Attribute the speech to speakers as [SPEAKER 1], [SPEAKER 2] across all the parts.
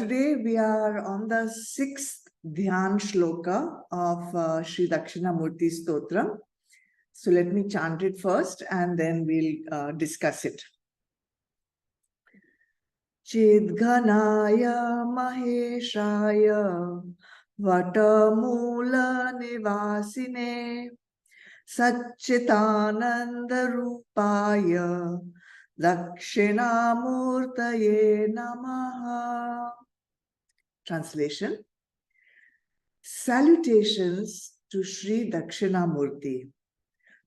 [SPEAKER 1] Today we are on the 6th Dhyan shloka of Shri Dakshinamurti Stotram. So let me chant it first and then we'll discuss it. Chidghanaya Maheshaya Vatamula Nivasine Satchitananda Rupaya Dakshinamurtaye Namaha. Translation. Salutations to Shri Dakshinamurti,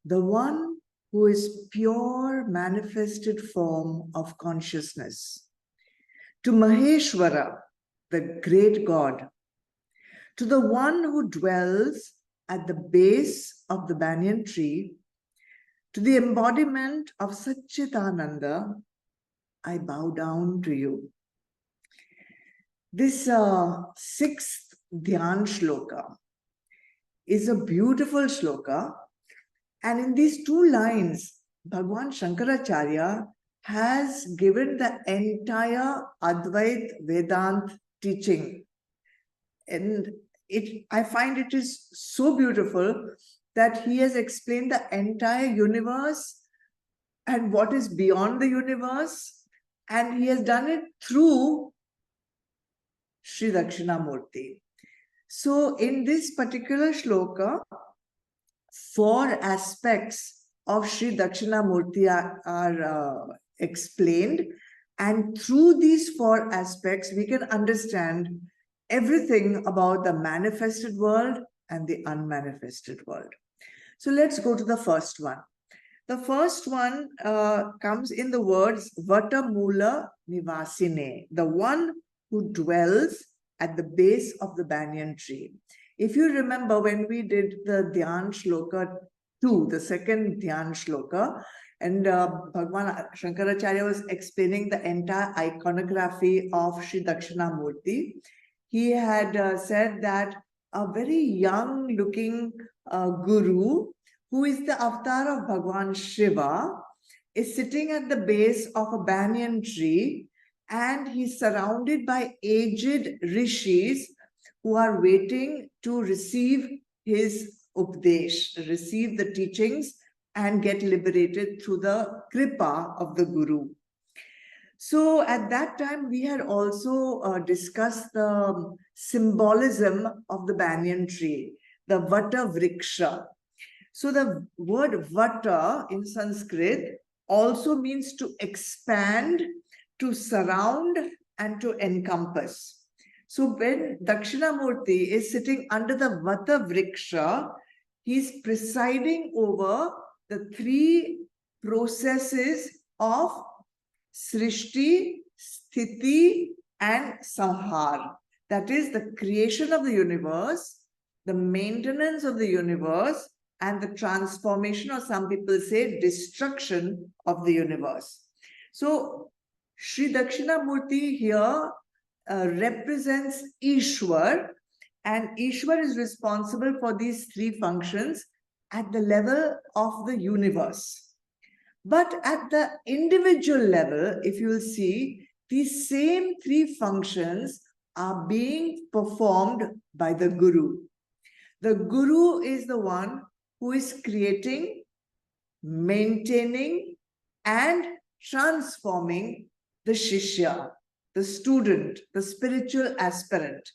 [SPEAKER 1] the one who is pure manifested form of consciousness, to Maheshwara, the great God, to the one who dwells at the base of the banyan tree, to the embodiment of Satchitananda, I bow down to you. This 6th Dhyan shloka is a beautiful shloka, and in these two lines, Bhagwan Shankaracharya has given the entire Advait Vedant teaching. And I find it is so beautiful that he has explained the entire universe and what is beyond the universe, and he has done it through Shri Dakshinamurti. So in this particular shloka, 4 aspects of Shri Dakshinamurti are explained, and through these 4 aspects we can understand everything about the manifested world and the unmanifested world. So let's go to the first one. The first one comes in the words Vatamula Nivasine, the one who dwells at the base of the banyan tree. If you remember, when we did the Dhyan shloka 2, the second Dhyan shloka, and Bhagwan Shankaracharya was explaining the entire iconography of Shri Dakshinamurti, he had said that a very young looking guru, who is the avatar of Bhagwan Shiva, is sitting at the base of a banyan tree, and he's surrounded by aged rishis who are waiting to receive his updesh, receive the teachings and get liberated through the kripa of the guru. So at that time, we had also discussed the symbolism of the banyan tree, the Vata Vriksha. So the word Vata in Sanskrit also means to expand, to surround, and to encompass. So when Dakshinamurti is sitting under the Vata Vriksha, he's presiding over the 3 processes of Srishti, Sthiti, and Samhar. That is the creation of the universe, the maintenance of the universe, and the transformation, or some people say destruction of the universe. So Shri Dakshinamurti here represents Ishwar, and Ishwar is responsible for these 3 functions at the level of the universe. But at the individual level, if you will see, these same 3 functions are being performed by the Guru. The Guru is the one who is creating, maintaining, and transforming the Shishya, the student, the spiritual aspirant.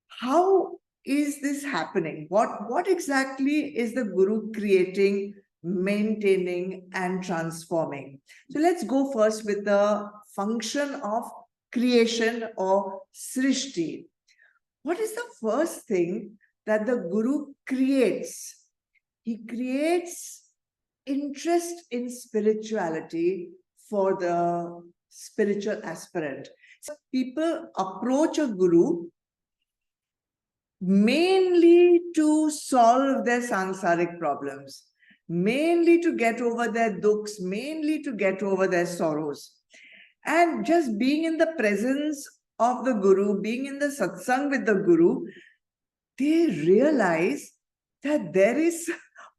[SPEAKER 1] How is this happening? What exactly is the Guru creating, maintaining, and transforming? So let's go first with the function of creation or Srishti. What is the first thing that the Guru creates? He creates interest in spirituality for the spiritual aspirant. So people approach a Guru mainly to solve their samsaric problems, mainly to get over their dukhs, mainly to get over their sorrows. And just being in the presence of the Guru, being in the satsang with the Guru, they realize that there is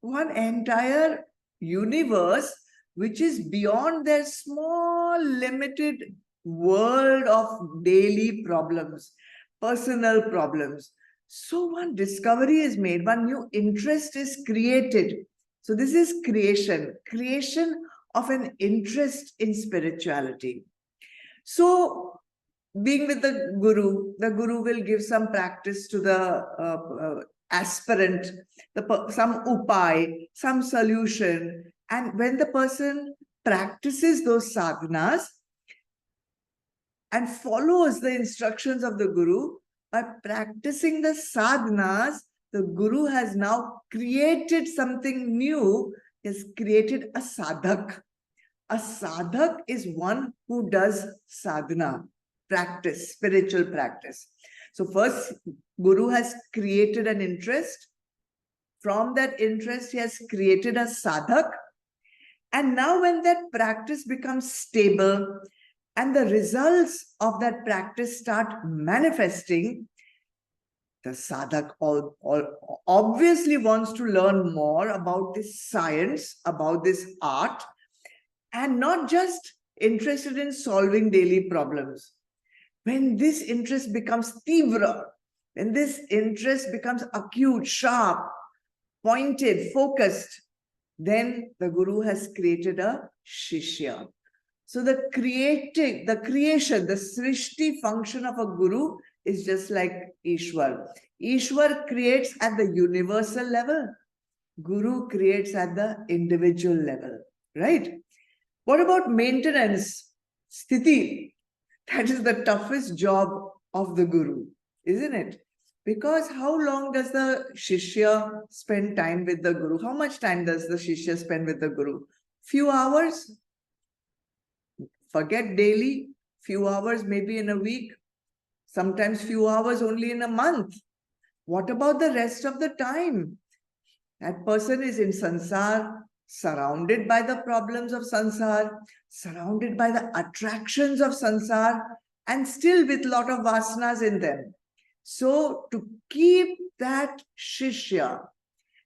[SPEAKER 1] one entire universe which is beyond their small limited world of daily problems, personal problems. So one discovery is made, one new interest is created. So this is creation of an interest in spirituality. So being with the guru will give some practice to the aspirant, some upai, some solution. And when the person practices those sadhanas and follows the instructions of the guru, by practicing the sadhanas, the guru has now created something new, has created a sadhak. A sadhak is one who does sadhana, practice, spiritual practice. So first, guru has created an interest. From that interest, he has created a sadhak. And now when that practice becomes stable and the results of that practice start manifesting, the sadhak obviously wants to learn more about this science, about this art, and not just interested in solving daily problems. When this interest becomes tivra, when this interest becomes acute, sharp, pointed, focused, then the guru has created a shishya. So the creation, the srishti function of a guru is just like Ishwar. Ishwar creates at the universal level. Guru creates at the individual level, right? What about maintenance? Sthiti. That is the toughest job of the guru, isn't it? Because how long does the shishya spend time with the guru? How much time does the shishya spend with the guru? Few hours? Forget daily, few hours maybe in a week, sometimes few hours only in a month. What about the rest of the time? That person is in sansar, surrounded by the problems of sansar, surrounded by the attractions of sansar, and still with a lot of vasanas in them. So to keep that shishya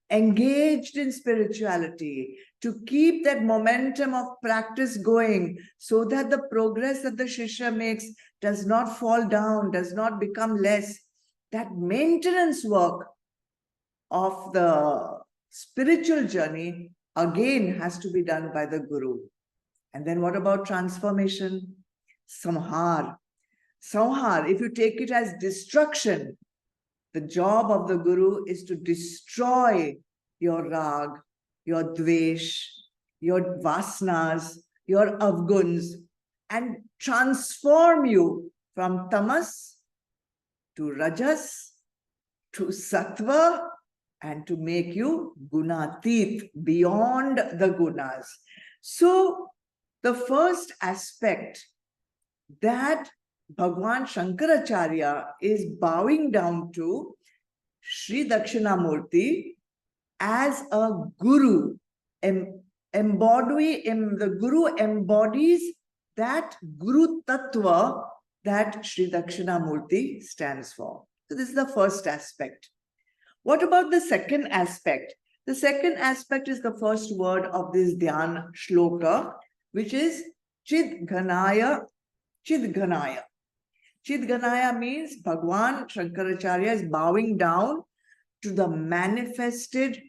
[SPEAKER 1] engaged in spirituality, to keep that momentum of practice going so that the progress that the shishya makes does not fall down, does not become less, that maintenance work of the spiritual journey again has to be done by the guru. And then what about transformation? Samhar. Samhar, if you take it as destruction, the job of the guru is to destroy your rag, your dvesh, your vasanas, your avguns, and transform you from tamas to rajas to sattva, and to make you gunatit, beyond the gunas. So the first aspect that Bhagwan Shankaracharya is bowing down to Shri Dakshinamurti as a guru, the guru embodies that guru tattva that Shri Dakshinamurti stands for. So this is the first aspect. What about the second aspect? The second aspect is the first word of this Dhyan shloka, which is Chidghanaya. Chidghanaya. Chidghanaya means Bhagwan Shankaracharya is bowing down to the manifested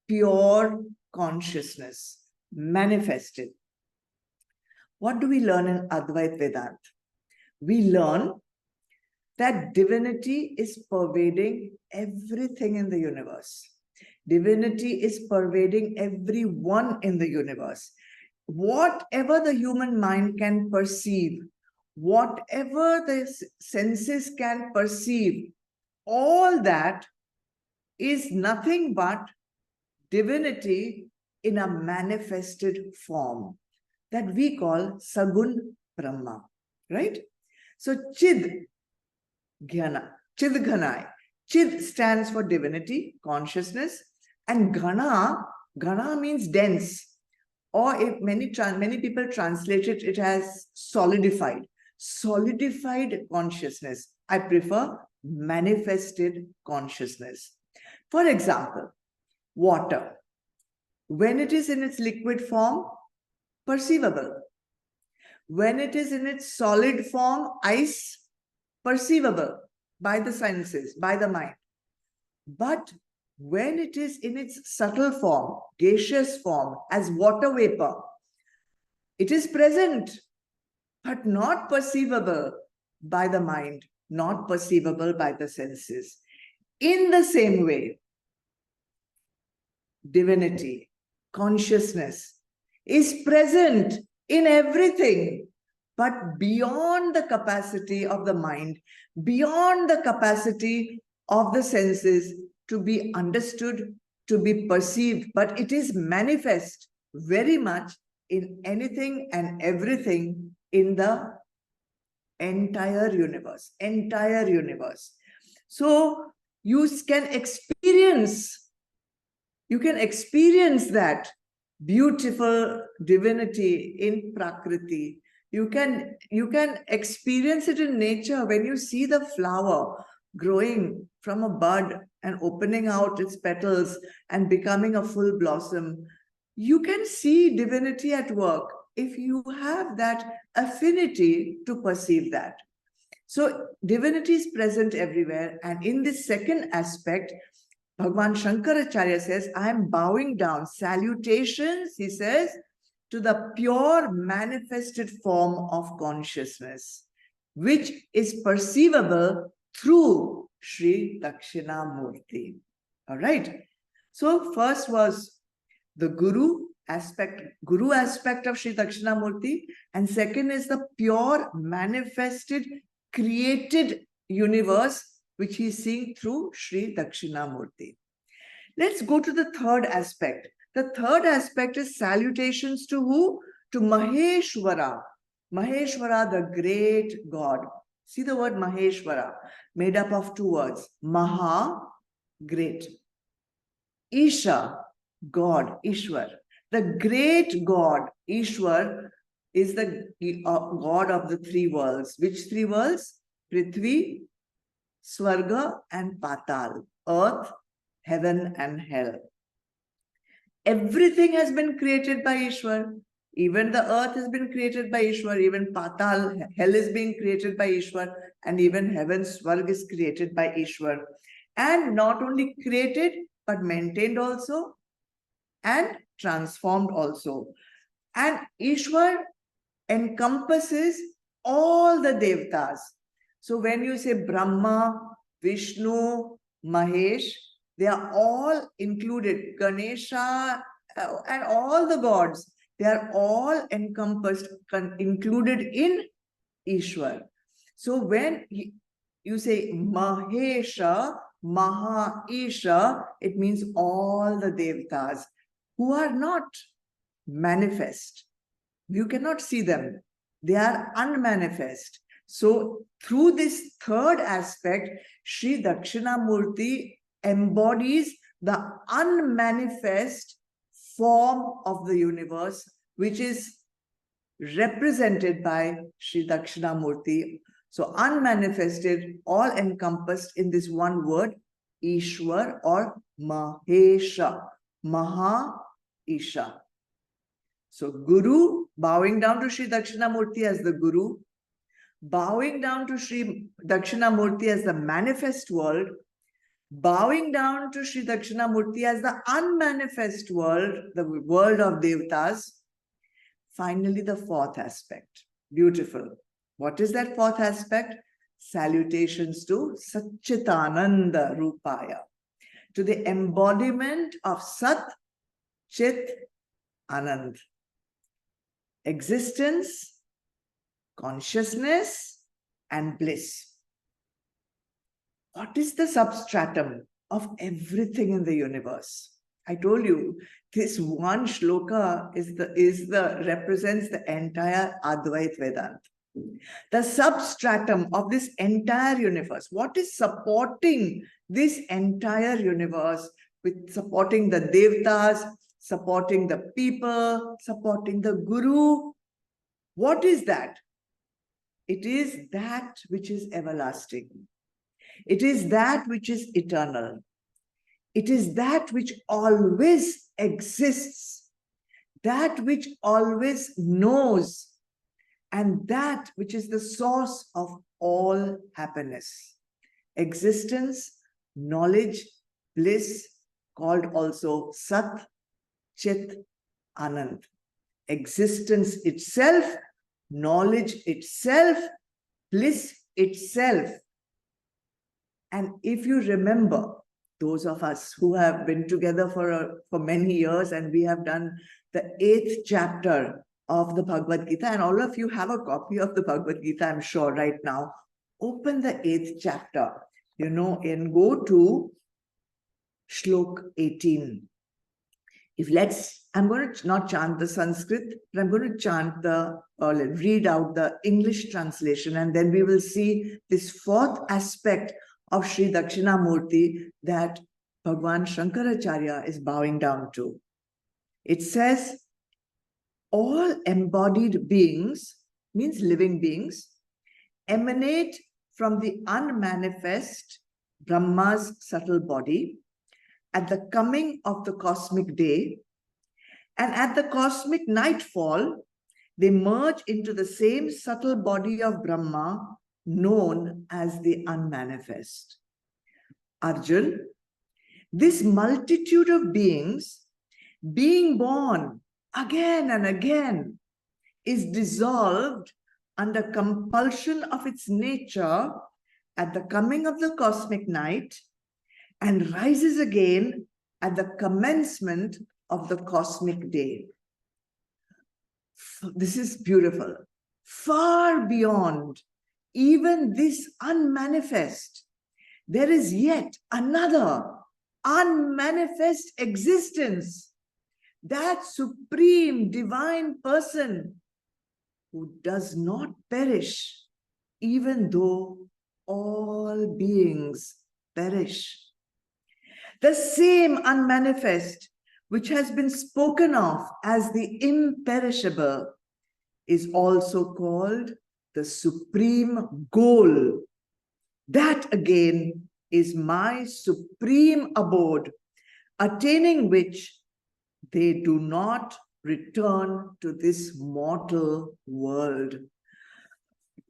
[SPEAKER 1] pure consciousness. Manifested. What do we learn in Advait Vedanta? We learn that divinity is pervading everything in the universe. Divinity is pervading everyone in the universe. Whatever the human mind can perceive, whatever the senses can perceive, all that is nothing but divinity in a manifested form that we call Sagun Brahma, right? So Chid Jnana, Chidghanai. Chid stands for divinity, consciousness, and Ghana means dense, or if many people translate it as solidified. Solidified consciousness. I prefer manifested consciousness. For example, water. When it is in its liquid form, perceivable. When it is in its solid form, ice, perceivable by the senses, by the mind. But when it is in its subtle form, gaseous form, as water vapor, it is present, but not perceivable by the mind, not perceivable by the senses. In the same way, divinity, consciousness is present in everything, but beyond the capacity of the mind, beyond the capacity of the senses to be understood, to be perceived, but it is manifest very much in anything and everything in the entire universe, entire universe. So you can experience that beautiful divinity in Prakriti. You can experience it in nature when you see the flower growing from a bud and opening out its petals and becoming a full blossom. You can see divinity at work if you have that affinity to perceive that. So divinity is present everywhere. And in this second aspect, Bhagwan Shankaracharya says, I am bowing down, salutations, he says, to the pure manifested form of consciousness, which is perceivable through Shri Dakshinamurti. All right. So first was the guru aspect of Shri Dakshinamurti, and second is the pure manifested, created universe, which he is seeing through Shri Dakshinamurti. Let's go to the third aspect. The third aspect is salutations to who? To Maheshwara. Maheshwara, the great God. See the word Maheshwara, made up of two words. Maha, great. Isha, God, Ishwar. The great God, Ishwar, is the God of the three worlds. Which three worlds? Prithvi, Swarga and Patal, earth, heaven and hell. Everything has been created by Ishwar. Even the earth has been created by Ishwar. Even Patal, hell is being created by Ishwar. And even heaven, Swarga is created by Ishwar. And not only created, but maintained also and transformed also. And Ishwar encompasses all the Devtas. So when you say Brahma, Vishnu, Mahesh, they are all included. Ganesha and all the gods, they are all encompassed, included in Ishwar. So when you say Mahesha, Maha Isha, it means all the Devtas who are not manifest. You cannot see them. They are unmanifest. So through this third aspect, Shri Dakshinamurti embodies the unmanifest form of the universe, which is represented by Shri Dakshinamurti. So unmanifested, all encompassed in this one word, Ishwar or Mahesha, Maha Isha. So Guru, bowing down to Shri Dakshinamurti as the Guru, bowing down to Shri Dakshinamurti as the manifest world, bowing down to Shri Dakshinamurti as the unmanifest world, the world of Devtas. Finally, the fourth aspect. Beautiful. What is that fourth aspect? Salutations to Satchitananda Rupaya, to the embodiment of Sat, Chit, Anand. Existence, consciousness, and bliss. What is the substratum of everything in the universe? I told you, this one shloka represents the entire Advait Vedanta. The substratum of this entire universe. What is supporting this entire universe, with supporting the Devtas, supporting the people, supporting the Guru? What is that? It is that which is everlasting. It is that which is eternal. It is that which always exists, that which always knows, and that which is the source of all happiness. Existence, knowledge, bliss, called also Sat, Chit, Anand. Existence itself, knowledge itself, bliss itself. And if you remember, those of us who have been together for many years, and we have done the 8th chapter of the Bhagavad Gita, and all of you have a copy of the Bhagavad Gita, I'm sure, right now. Open the 8th chapter, and go to Shlok 18. I'm going to not chant the Sanskrit, but I'm going to chant read out the English translation, and then we will see this 4th aspect of Shri Dakshinamurti that Bhagwan Shankaracharya is bowing down to. It says, all embodied beings, means living beings, emanate from the unmanifest Brahma's subtle body at the coming of the cosmic day, and at the cosmic nightfall, they merge into the same subtle body of Brahma known as the unmanifest. Arjun, this multitude of beings, being born again and again, is dissolved under compulsion of its nature at the coming of the cosmic night, and rises again at the commencement of the cosmic day. This is beautiful. Far beyond even this unmanifest, there is yet another unmanifest existence, that supreme divine person who does not perish, even though all beings perish. The same unmanifest which has been spoken of as the imperishable is also called the supreme goal. That again is my supreme abode, attaining which they do not return to this mortal world.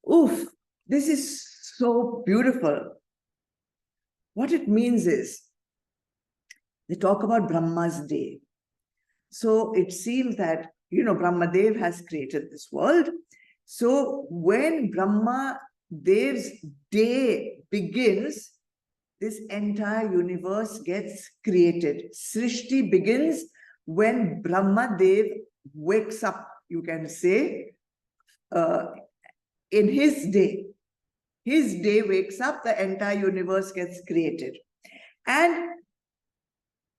[SPEAKER 1] Oof, this is so beautiful. What it means is, they talk about Brahma's day. So it seems that, Brahmadev has created this world. So when Brahmadev's day begins, this entire universe gets created. Srishti begins when Brahmadev wakes up, you can say, in his day. His day wakes up, the entire universe gets created. And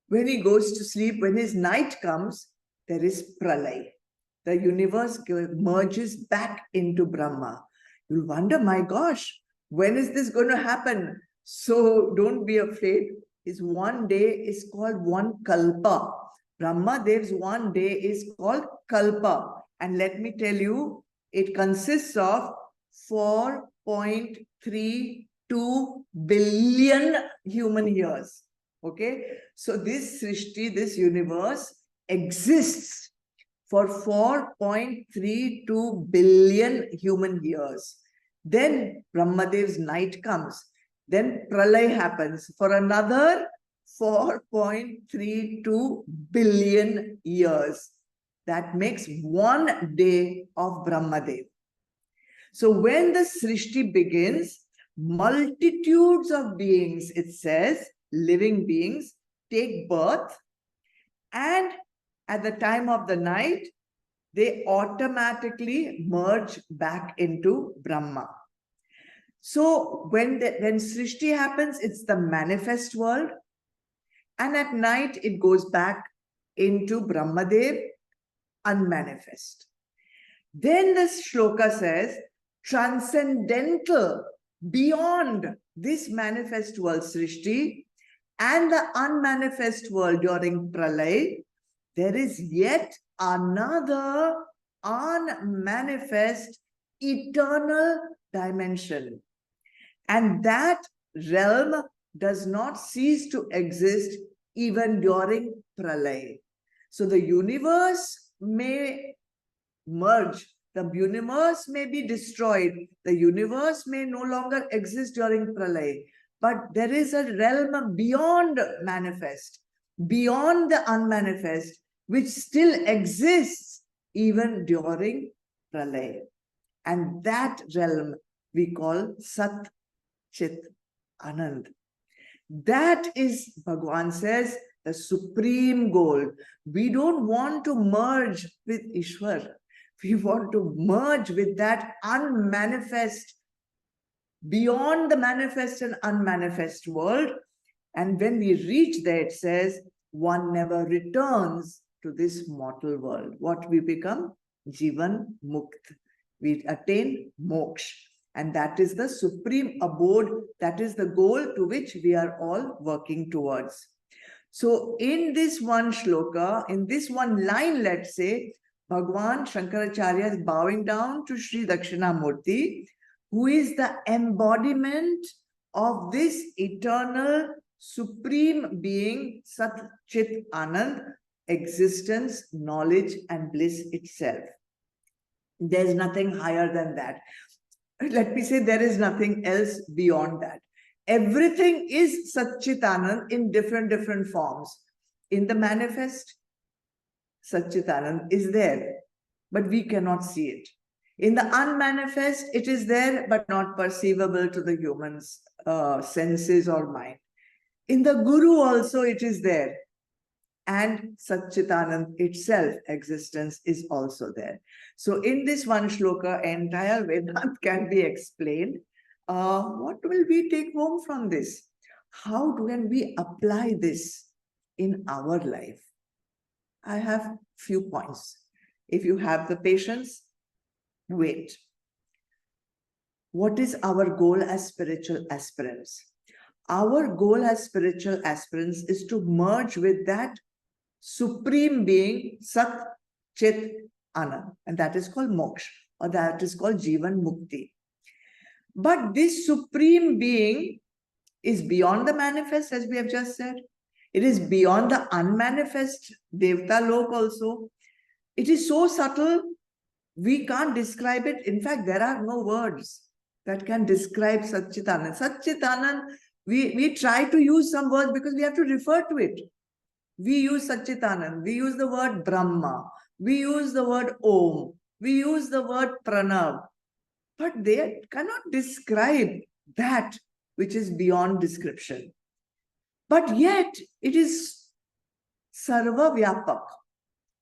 [SPEAKER 1] when he goes to sleep, when his night comes, there is pralay. The universe merges back into Brahma. You'll wonder, my gosh, when is this going to happen? So don't be afraid. His one day is called one kalpa. Brahmadev's one day is called kalpa. And let me tell you, it consists of 4.32 billion human years. Okay, so this Srishti, this universe, exists for 4.32 billion human years. Then Brahmadev's night comes. Then Pralay happens for another 4.32 billion years. That makes one day of Brahmadev. So when the Srishti begins, multitudes of beings, it says, living beings, take birth, and at the time of the night, they automatically merge back into Brahma. So when Srishti happens, it's the manifest world, and at night it goes back into Brahmadev, unmanifest. Then the shloka says, transcendental, beyond this manifest world, Srishti, and the unmanifest world during Pralay, there is yet another unmanifest eternal dimension. And that realm does not cease to exist even during Pralay. So the universe may merge, The universe may be destroyed. The universe may no longer exist during Pralay. But there is a realm beyond manifest, beyond the unmanifest, which still exists even during Pralay. And that realm we call Sat Chit Anand. That is, Bhagwan says, the supreme goal. We don't want to merge with Ishwar. We want to merge with that unmanifest, beyond the manifest and unmanifest world. And when we reach there, it says, one never returns to this mortal world. What we become? Jivan Mukt. We attain moksha. And that is the supreme abode. That is the goal to which we are all working towards. So in this one shloka, in this one line, let's say, Bhagwan Shankaracharya is bowing down to Shri Dakshinamurti, who is the embodiment of this eternal supreme being, Sat Chit Anand, existence, knowledge, and bliss itself. There's nothing higher than that. Let me say there is nothing else beyond that. Everything is Sat Chit Anand in different forms. In the manifest, Sat Chit Anand is there, but we cannot see it. In the unmanifest, it is there, but not perceivable to the human's senses or mind. In the Guru also, it is there. And Sat Chit Anand itself, existence, is also there. So in this one shloka, entire Vedant can be explained. What will we take home from this? How can we apply this in our life? I have few points. If you have the patience, wait. What is our goal as spiritual aspirants? Our goal as spiritual aspirants is to merge with that supreme being, Sat Chit Anand, and that is called moksha, or that is called Jivan Mukti. But this supreme being is beyond the manifest, as we have just said. It is beyond the unmanifest, Devta Lok also. It is so subtle, we can't describe it. In fact, there are no words that can describe Sat Chit Anand. Sat Chit Anand, we try to use some words because we have to refer to it. We use Sat Chit Anand, we use the word Brahma, we use the word Om, we use the word Pranav, but they cannot describe that which is beyond description. But yet, it is Sarva Vyapak.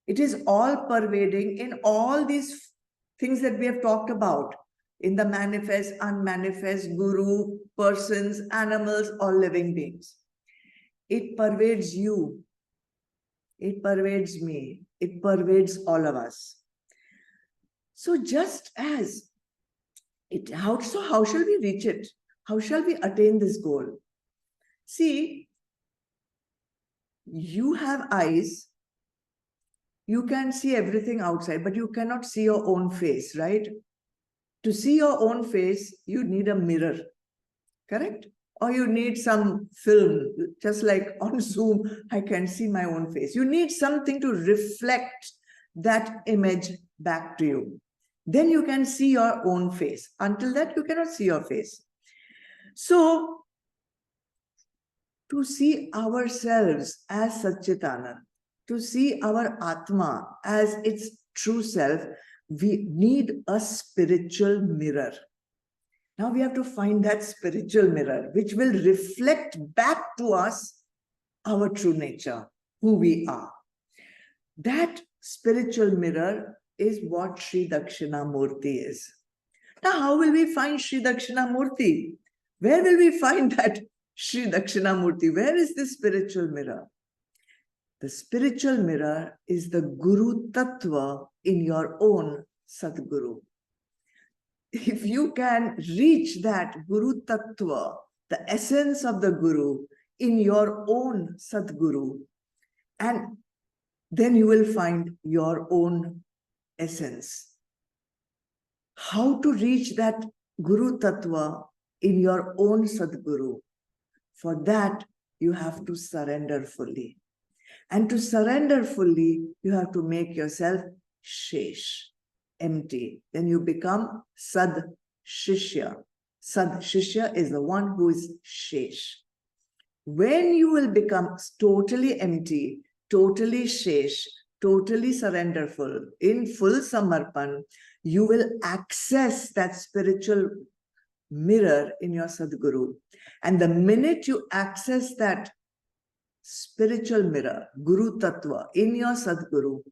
[SPEAKER 1] It is all pervading in all these things that we have talked about, in the manifest, unmanifest, Guru, persons, animals, or living beings. It pervades you. It pervades me. It pervades all of us. So just as it, how shall we reach it? How shall we attain this goal? See, you have eyes. You can see everything outside, but you cannot see your own face, right? To see your own face, you need a mirror, correct? Or you need some film, just like on Zoom, I can see my own face. You need something to reflect that image back to you. Then you can see your own face. Until that, you cannot see your face. So, to see ourselves as Sat Chit Anand, to see our Atma as its true self, we need a spiritual mirror. Now we have to find that spiritual mirror, which will reflect back to us our true nature, who we are. That spiritual mirror is what Shri Dakshinamurti is. Now, how will we find Shri Dakshinamurti? Where will we find that Shri Dakshinamurti? Where is this spiritual mirror? The spiritual mirror is the Guru Tattva in your own Sadguru. If you can reach that Guru Tattva, the essence of the Guru in your own Sadguru, and then you will find your own essence. How to reach that Guru Tattva in your own Sadguru? For that, you have to surrender fully. And to surrender fully, you have to make yourself Shesh. empty. Then you become Sad Shishya. Sad Shishya is the one who is Shesh. When you will become totally empty, totally Shesh, totally surrenderful, in full Samarpan, you will access that spiritual mirror in your Sadguru. And the minute you access that spiritual mirror, Guru Tattva, in your Sadguru,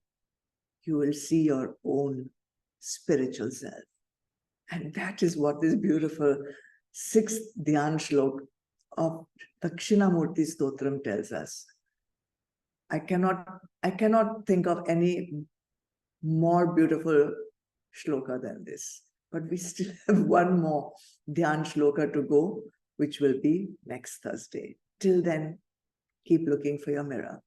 [SPEAKER 1] you will see your own spiritual self. And that is what this beautiful sixth Dhyan Shlok of Dakshinamurti Stotram tells us. I cannot think of any more beautiful shloka than this. But we still have one more Dhyan Shloka to go, which will be next Thursday. Till then, keep looking for your mirror.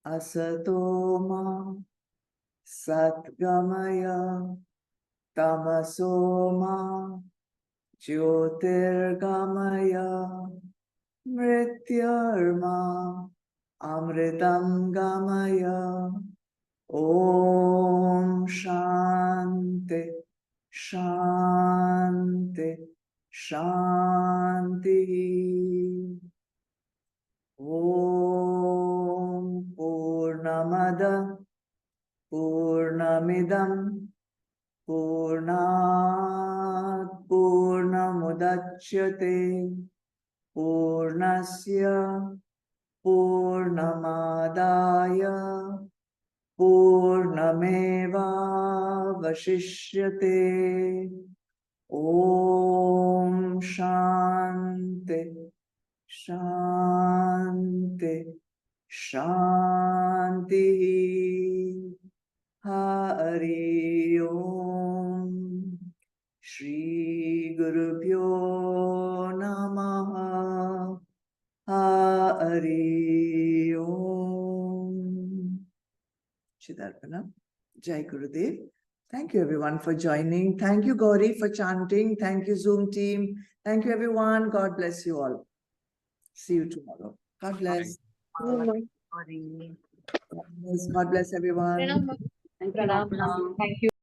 [SPEAKER 1] Asatoma Satgamaya Tamasoma Jyotirgamaya Mrityarma Amritam Gamaya. Om Shanti Shanti Shanti. Om Purnamada Purnamidam Purnat Purnamudachyate Purnasya Purnamadaya Purnameva Vashishyate. Om Shanti Shanti Shanti. Hari Om. Shri Gurubhyo Namaha. Hari Om. Chidarpana. Jai Gurudev. Thank you everyone for joining. Thank you Gauri for chanting. Thank you Zoom team. Thank you everyone. God bless you all. See you tomorrow. God bless. God bless everyone.
[SPEAKER 2] Thank you.